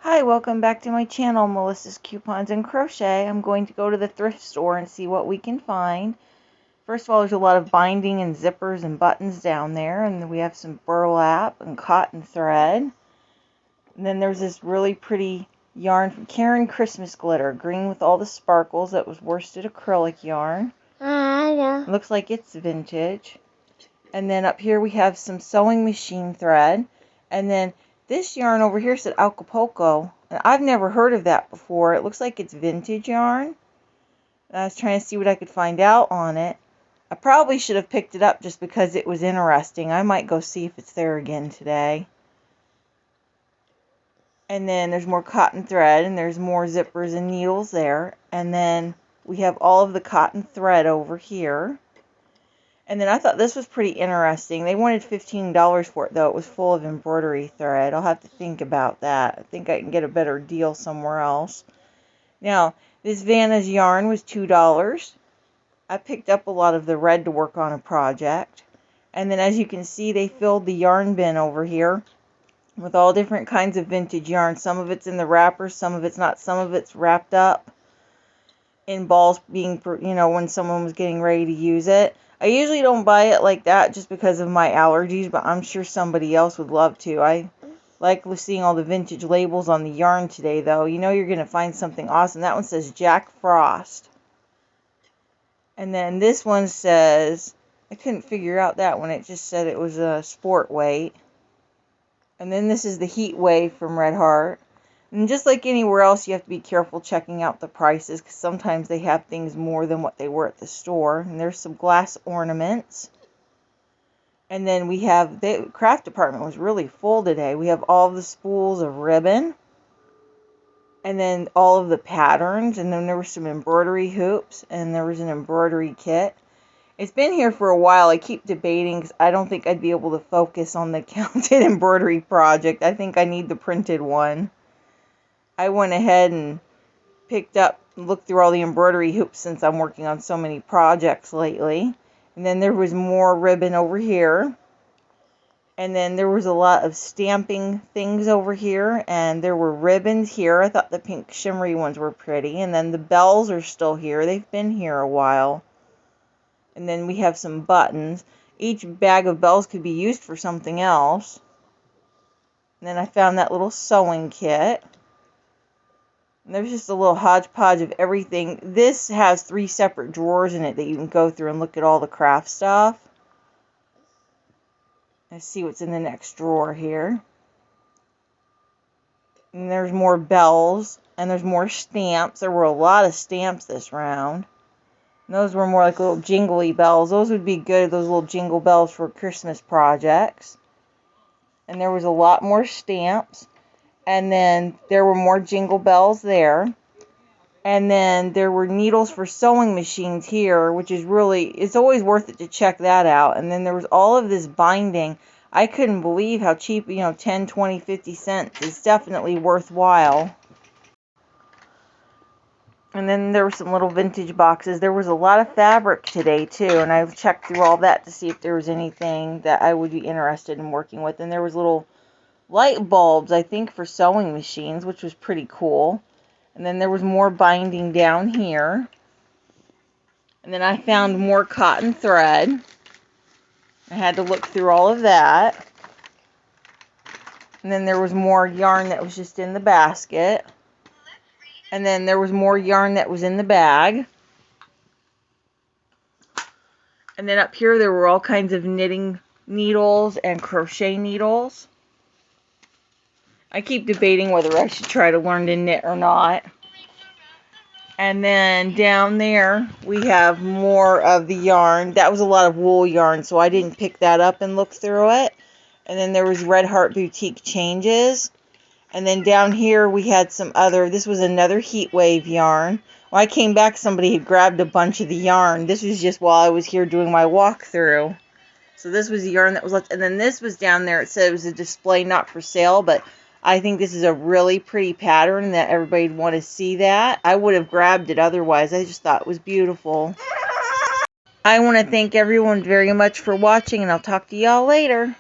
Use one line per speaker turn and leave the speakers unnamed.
Hi, welcome back to my channel, Melissa's Coupons and Crochet. I'm going to go to the thrift store and see what we can find. First of all, there's a lot of binding and zippers and buttons down there, and then we have some burlap and cotton thread. And then there's this really pretty yarn from Karen Christmas Glitter, green with all the sparkles. That was worsted acrylic yarn. It looks like it's vintage. And then up here we have some sewing machine thread, and then this yarn over here said Acapulco, and I've never heard of that before. It looks like it's vintage yarn. I was trying to see what I could find out on it. I probably should have picked it up just because it was interesting. I might go see if it's there again today. And then there's more cotton thread, and there's more zippers and needles there. And then we have all of the cotton thread over here. And then I thought this was pretty interesting. They wanted $15 for it, though. It was full of embroidery thread. I'll have to think about that. I think I can get a better deal somewhere else. Now, this Vanna's yarn was $2. I picked up a lot of the red to work on a project. And then, as you can see, they filled the yarn bin over here with all different kinds of vintage yarn. Some of it's in the wrapper, some of it's not. Some of it's wrapped up in balls being, when someone was getting ready to use it. I usually don't buy it like that just because of my allergies, but I'm sure somebody else would love to. I like seeing all the vintage labels on the yarn today, though. You know you're going to find something awesome. That one says Jack Frost. And then this one says, I couldn't figure out that one. It just said it was a sport weight. And then this is the Heat Wave from Red Heart. And just like anywhere else, you have to be careful checking out the prices, because sometimes they have things more than what they were at the store. And there's some glass ornaments. And then we have, the craft department was really full today. We have all the spools of ribbon. And then all of the patterns. And then there were some embroidery hoops. And there was an embroidery kit. It's been here for a while. I keep debating because I don't think I'd be able to focus on the counted embroidery project. I think I need the printed one. I went ahead and looked through all the embroidery hoops since I'm working on so many projects lately. And then there was more ribbon over here. And then there was a lot of stamping things over here. And there were ribbons here. I thought the pink shimmery ones were pretty. And then the bells are still here. They've been here a while. And then we have some buttons. Each bag of bells could be used for something else. And then I found that little sewing kit. And there's just a little hodgepodge of everything. This has 3 separate drawers in it that you can go through and look at all the craft stuff. Let's see what's in the next drawer here. And there's more bells. And there's more stamps. There were a lot of stamps this round. And those were more like little jingly bells. Those would be good, those little jingle bells for Christmas projects. And there was a lot more stamps. And then there were more jingle bells there. And then there were needles for sewing machines here, which is really, it's always worth it to check that out. And then there was all of this binding. I couldn't believe how cheap, 10, 20, 50 cents. It's definitely worthwhile. And then there were some little vintage boxes. There was a lot of fabric today, too. And I've checked through all that to see if there was anything that I would be interested in working with. And there was little light bulbs, I think, for sewing machines, which was pretty cool. And then there was more binding down here. And then I found more cotton thread. I had to look through all of that. And then there was more yarn that was just in the basket. And then there was more yarn that was in the bag. And then up here there were all kinds of knitting needles and crochet needles. I keep debating whether I should try to learn to knit or not. And then down there we have more of the yarn. That was a lot of wool yarn, so I didn't pick that up and look through it. And then there was Red Heart Boutique changes. And then down here we had some other, this was another Heat Wave yarn. When I came back, somebody had grabbed a bunch of the yarn. This was just while I was here doing my walkthrough. So this was the yarn that was left. And then this was down there. It said it was a display, not for sale, but I think this is a really pretty pattern that everybody would want to see that. I would have grabbed it otherwise. I just thought it was beautiful. I want to thank everyone very much for watching, and I'll talk to y'all later.